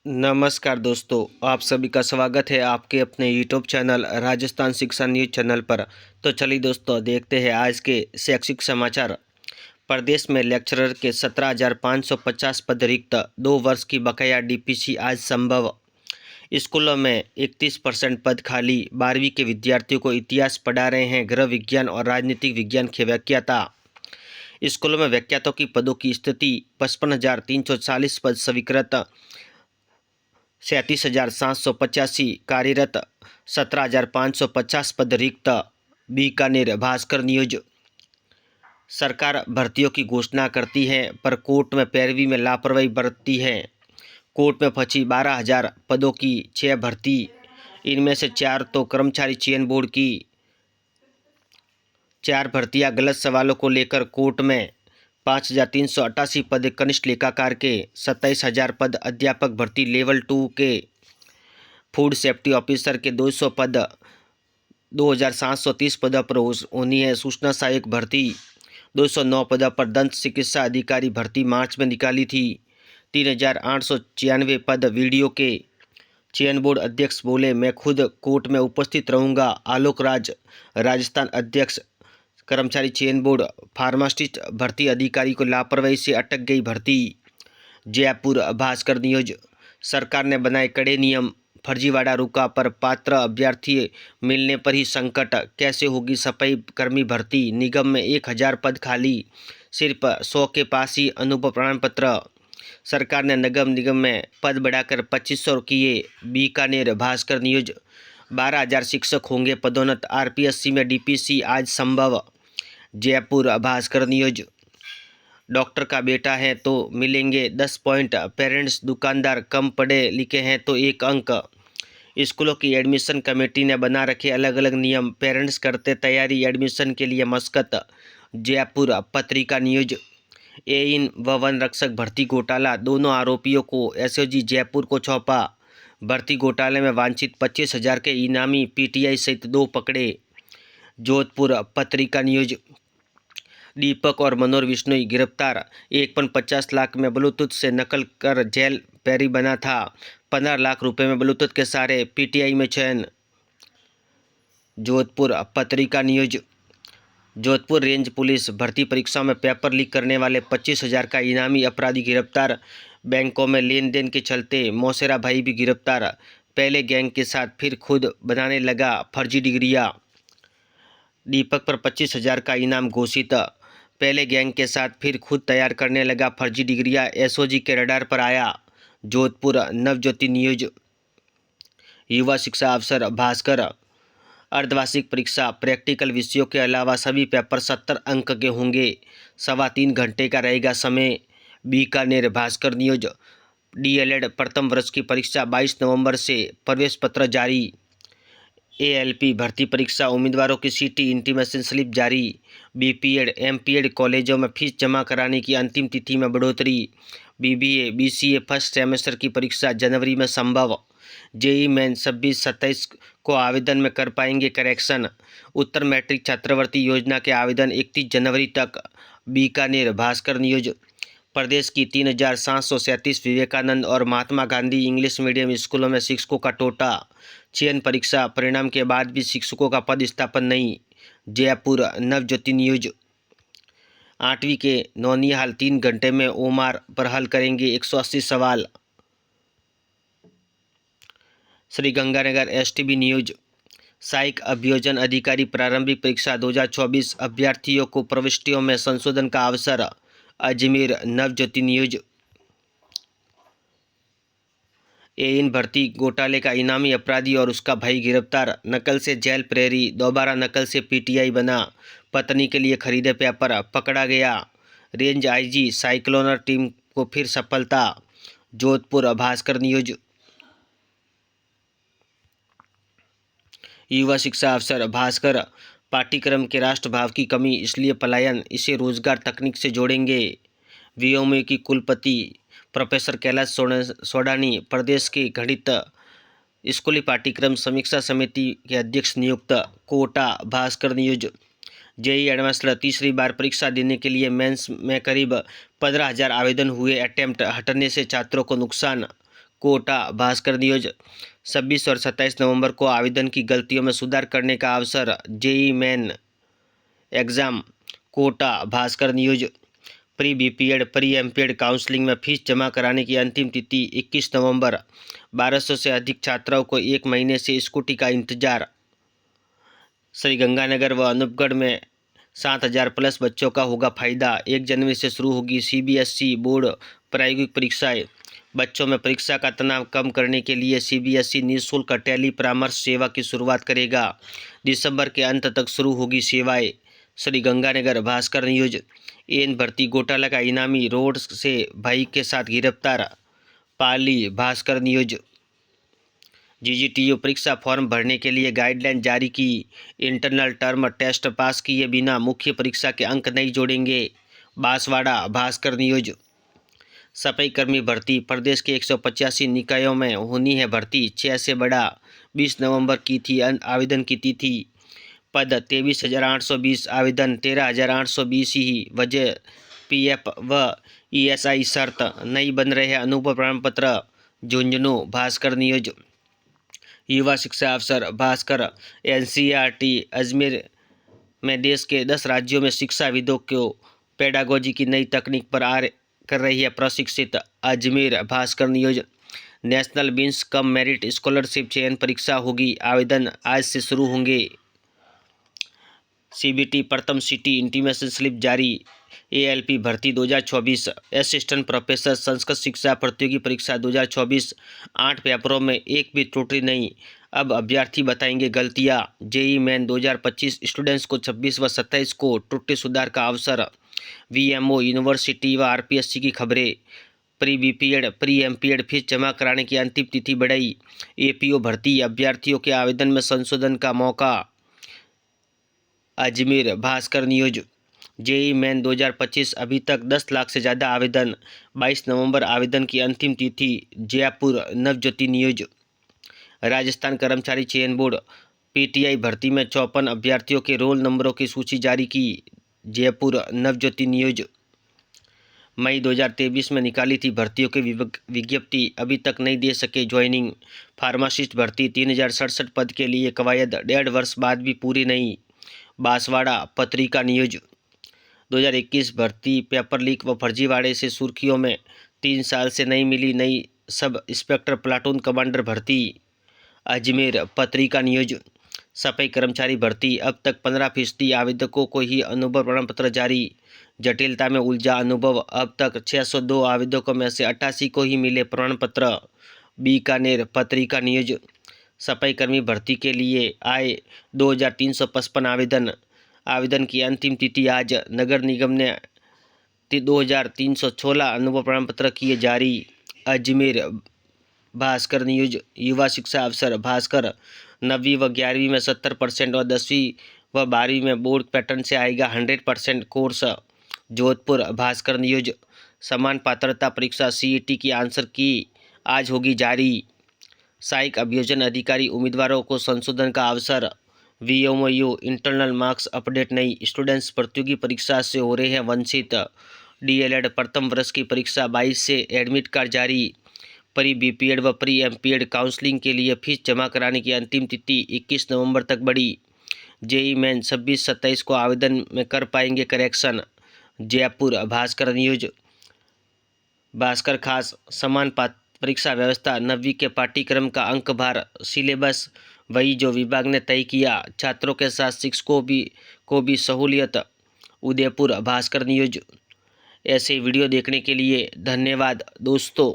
नमस्कार दोस्तों, आप सभी का स्वागत है आपके अपने यूट्यूब चैनल राजस्थान शिक्षा न्यूज चैनल पर। तो चलिए दोस्तों, देखते हैं आज के शैक्षिक समाचार। प्रदेश में लेक्चरर के 17,550 पद रिक्त, 2 वर्ष की बकाया डीपीसी आज संभव। स्कूलों में 31% पद खाली, 12वीं के विद्यार्थियों को इतिहास पढ़ा रहे हैं गृह विज्ञान और राजनीतिक विज्ञान के व्याख्याता। स्कूलों में व्याख्यातों की पदों की स्थिति, 55,340 पद स्वीकृत, 37,785 कार्यरत, 17,550 पद रिक्त। बीकानेर भास्कर न्यूज। सरकार भर्तियों की घोषणा करती है पर कोर्ट में पैरवी में लापरवाही बरतती है। कोर्ट में फंसी 12,000 पदों की 6 भर्ती, इनमें से 4 तो कर्मचारी चयन बोर्ड की। 4 भर्तियां गलत सवालों को लेकर कोर्ट में। 5,388 पद कनिष्ठ लेखाकार के, 27,000 पद अध्यापक भर्ती लेवल 2 के। फूड सेफ्टी ऑफिसर के 200 पद, 2,730 पदों पर होनी है सूचना सहायक भर्ती। 209 पदों पर दंत चिकित्सा अधिकारी भर्ती मार्च में निकाली थी। 3,896 पद वीडियो के। चयन बोर्ड अध्यक्ष बोले, मैं खुद कोर्ट में उपस्थित रहूंगा। आलोक राज राजस्थान अध्यक्ष। कर्मचारी चयन बोर्ड फार्मासिस्ट भर्ती अधिकारी को लापरवाही से अटक गई भर्ती। जयपुर भास्कर न्यूज। सरकार ने बनाए कड़े नियम, फर्जीवाड़ा रुका पर पात्र अभ्यर्थी मिलने पर ही संकट। कैसे होगी सफाई कर्मी भर्ती, निगम में 1,000 पद खाली, सिर्फ 100 के पास ही अनुभव प्रमाण पत्र। सरकार ने नगर निगम में पद बढ़ाकर 2,500 किए। बीकानेर भास्कर न्यूज। 12,000 शिक्षक होंगे पदोन्नत, आरपीएससी में डीपीसी आज संभव। जयपुर भास्कर न्यूज। डॉक्टर का बेटा है तो मिलेंगे 10 पॉइंट, पेरेंट्स दुकानदार कम पढ़े लिखे हैं तो 1 अंक। स्कूलों की एडमिशन कमेटी ने बना रखे अलग अलग नियम, पेरेंट्स करते तैयारी एडमिशन के लिए मशक्कत। जयपुर पत्रिका न्यूज। इन व वन रक्षक भर्ती घोटाला, दोनों आरोपियों को एसओजी जयपुर को सौंपा। भर्ती घोटाले में वांछित 25,000 के इनामी पीटीआई सहित 2 पकड़े। जोधपुर पत्रिका न्यूज। दीपक और मनोहर विश्नोई गिरफ्तार। 1,50 लाख में ब्लूटूथ से नकल कर जेल पैरी बना था। 15 लाख रुपए में ब्लूटूथ के सारे, पीटीआई में चयन। जोधपुर पत्रिका न्यूज। जोधपुर रेंज पुलिस भर्ती परीक्षाओं में पेपर लीक करने वाले 25,000 का इनामी अपराधी गिरफ्तार। बैंकों में लेन देन के चलते मौसेरा भाई भी गिरफ्तार। पहले गैंग के साथ फिर खुद बनाने लगा फर्जी डिग्रियां। दीपक पर 25,000 का इनाम घोषित। पहले गैंग के साथ फिर खुद तैयार करने लगा फर्जी डिग्रियां, एसओजी के रडार पर आया। जोधपुर नवज्योति न्यूज। युवा शिक्षा अफसर भास्कर। अर्धवार्षिक परीक्षा प्रैक्टिकल विषयों के अलावा सभी पेपर 70 अंक के होंगे। 3.25 घंटे का रहेगा समय। बीकानेर भास्कर न्यूज। डीएलएड प्रथम वर्ष की परीक्षा 22 नवंबर से, प्रवेश पत्र जारी। एएलपी भर्ती परीक्षा उम्मीदवारों की सीटी इंटीमेशन स्लिप जारी। बीपीएड एमपीएड कॉलेजों में फीस जमा कराने की अंतिम तिथि में बढ़ोतरी। बीबीए बीसीए फर्स्ट सेमेस्टर की परीक्षा जनवरी में संभव। जेई मेन 26-27 को आवेदन में कर पाएंगे करेक्शन। उत्तर मैट्रिक छात्रवृत्ति योजना के आवेदन 31 जनवरी तक। बीकानेर भास्कर न्यूज। प्रदेश की 3,737 विवेकानंद और महात्मा गांधी इंग्लिश मीडियम स्कूलों में शिक्षकों का टोटा। चयन परीक्षा परिणाम के बाद भी शिक्षकों का पद स्थापन नहीं। जयपुर नवज्योति न्यूज। 8वीं के नौनिहाल 3 घंटे में ओमार पर हल करेंगे 180 सवाल। Sriganganagar STB news. सहायक अभियोजन अधिकारी प्रारंभिक परीक्षा 2024, अभ्यर्थियों को प्रविष्टियों में संशोधन का अवसर। अजमेर नवज्योति न्यूज। इन भर्ती घोटाले का इनामी अपराधी और उसका भाई गिरफ्तार। नकल से जेल प्रेरी, दोबारा नकल से पीटीआई बना। पत्नी के लिए खरीदे पेपर, पकड़ा गया। रेंज आईजी साइक्लोनर टीम को फिर सफलता। जोधपुर भास्कर न्यूज। युवा शिक्षा अफसर भास्कर। पाठ्यक्रम के राष्ट्रभाव की कमी, इसलिए पलायन, इसे रोजगार तकनीक से जोड़ेंगे। वीओमे की कुलपति प्रोफेसर कैलाश सोडानी प्रदेश के गणित स्कूली पाठ्यक्रम समीक्षा समिति के अध्यक्ष नियुक्त। Kota Bhaskar news. JEE advanced तीसरी बार परीक्षा देने के लिए मेंस में करीब 15,000 आवेदन हुए। अटेम्प्ट हटने से छात्रों को नुकसान। कोटा भास्कर न्यूज 26 और 27 नवंबर को आवेदन की गलतियों में सुधार करने का अवसर। JEE main exam Kota Bhaskar news pre BPEd pre MPEd counselling में फीस जमा कराने की अंतिम तिथि 21 नवंबर। 1200 से अधिक छात्राओं को 1 महीने से स्कूटी का इंतजार। श्रीगंगानगर व अनूपगढ़ में 7000 प्लस बच्चों का होगा फायदा। 1 जनवरी से शुरू होगी सीबीएसई बोर्ड प्रायोगिक परीक्षाएं। बच्चों में परीक्षा का तनाव कम करने के लिए सीबीएसई निःशुल्क टेली परामर्श सेवा की शुरुआत करेगा। दिसंबर के अंत तक शुरू होगी सेवाएं। श्रीगंगानगर भास्कर न्यूज एन भर्ती घोटाला का इनामी रोड से भाई के साथ गिरफ्तार। पाली भास्कर न्यूज जीजीटीयू परीक्षा फॉर्म भरने के लिए गाइडलाइन जारी की। इंटरनल टर्म टेस्ट पास किए बिना मुख्य परीक्षा के अंक नहीं जोड़ेंगे। बांसवाड़ा भास्कर न्यूज सफाई कर्मी भर्ती प्रदेश के 185 निकायों में होनी है भर्ती। 6 से बड़ा 20 नवंबर की थी आवेदन की तिथि। पद 23,820 आवेदन 13,820 ही। वजह पीएफ व ईएसआई शर्त नहीं बन रहे अनुभव प्रमाण पत्र। झुंझुनू भास्कर न्यूज युवा शिक्षा अफसर भास्कर एनसीईआरटी अजमेर में देश के 10 राज्यों में शिक्षाविदों को पेडागोजी की नई तकनीक पर कर रही है प्रशिक्षित। Ajmer Bhaskar news national beans cum merit scholarship चयन परीक्षा होगी। आवेदन आज से शुरू होंगे। सीबीटी प्रथम सिटी इंटीमेशन स्लिप जारी। एएलपी भर्ती 2024 असिस्टेंट प्रोफेसर संस्कृत शिक्षा प्रतियोगी परीक्षा 2024 8 पेपरों में एक भी त्रुटि नहीं। अब अभ्यर्थी बताएंगे गलतियां। जेईई मेन 2025 स्टूडेंट्स को 26 व 27 को त्रुटि सुधार का अवसर। वीएमओ यूनिवर्सिटी व आरपीएससी की खबरें। Pre BPEd pre MPEd fees जमा कराने की अंतिम तिथि बढ़ाई। एपीओ भर्ती अभ्यर्थियों के आवेदन में संशोधन का मौका। Ajmer Bhaskar news JEE main 2025 अभी तक 10 लाख से ज़्यादा आवेदन। 22 नवंबर आवेदन की अंतिम तिथि। जयपुर नवज्योति न्यूज राजस्थान कर्मचारी चयन बोर्ड पीटीआई भर्ती में 54 अभ्यर्थियों के रोल नंबरों की सूची जारी की। जयपुर नवज्योति न्यूज मई 2023 में निकाली थी भर्तियों की विज्ञप्ति, अभी तक नहीं दे सके ज्वाइनिंग। फार्मासिस्ट भर्ती 3067 पद के लिए कवायद 1.5 वर्ष बाद भी पूरी नहीं। बांसवाड़ा पत्रिका न्यूज 2021 भर्ती पेपर लीक व फर्जीवाड़े से सुर्खियों में। 3 साल से नहीं मिली नई सब इंस्पेक्टर प्लाटून कमांडर भर्ती। अजमेर पत्रिका न्यूज सफाई कर्मचारी भर्ती अब तक 15% आवेदकों को ही अनुभव प्रमाण पत्र जारी। जटिलता में उलझा अनुभव, अब तक 602 आवेदकों में से 88 को ही मिले प्रमाण पत्र। बीकानेर पत्रिका न्यूज सफाई कर्मी भर्ती के लिए आए 2355 आवेदन। आवेदन की अंतिम तिथि आज। नगर निगम ने 2316 अनुभव प्रमाण पत्र किए जारी। अजमेर भास्कर न्यूज युवा शिक्षा अफसर भास्कर 9वीं व 11वीं में 70% और 10वीं व 12वीं में बोर्ड पैटर्न से आएगा 100% कोर्स। जोधपुर भास्कर न्यूज समान पात्रता परीक्षा सीईटी की आंसर की आज होगी जारी। सहायक अभियोजन अधिकारी उम्मीदवारों को संशोधन का अवसर। वीएमओयू इंटरनल मार्क्स अपडेट नहीं, स्टूडेंट्स प्रतियोगी परीक्षा से हो रहे हैं वंचित। डीएलएड प्रथम वर्ष की परीक्षा 22 से एडमिट कार्ड जारी। प्री बीपीएड व प्री एमपीएड काउंसलिंग के लिए फीस जमा कराने की अंतिम तिथि 21 नवंबर तक बढ़ी। जेईई मेन 26-27 को आवेदन में कर पाएंगे करेक्शन। जयपुर भास्कर न्यूज भास्कर खास समान परीक्षा व्यवस्था 9वीं के पाठ्यक्रम का अंक भार सिलेबस वही जो विभाग ने तय किया। छात्रों के साथ शिक्षकों को भी सहूलियत। उदयपुर भास्कर न्यूज ऐसे वीडियो देखने के लिए धन्यवाद दोस्तों।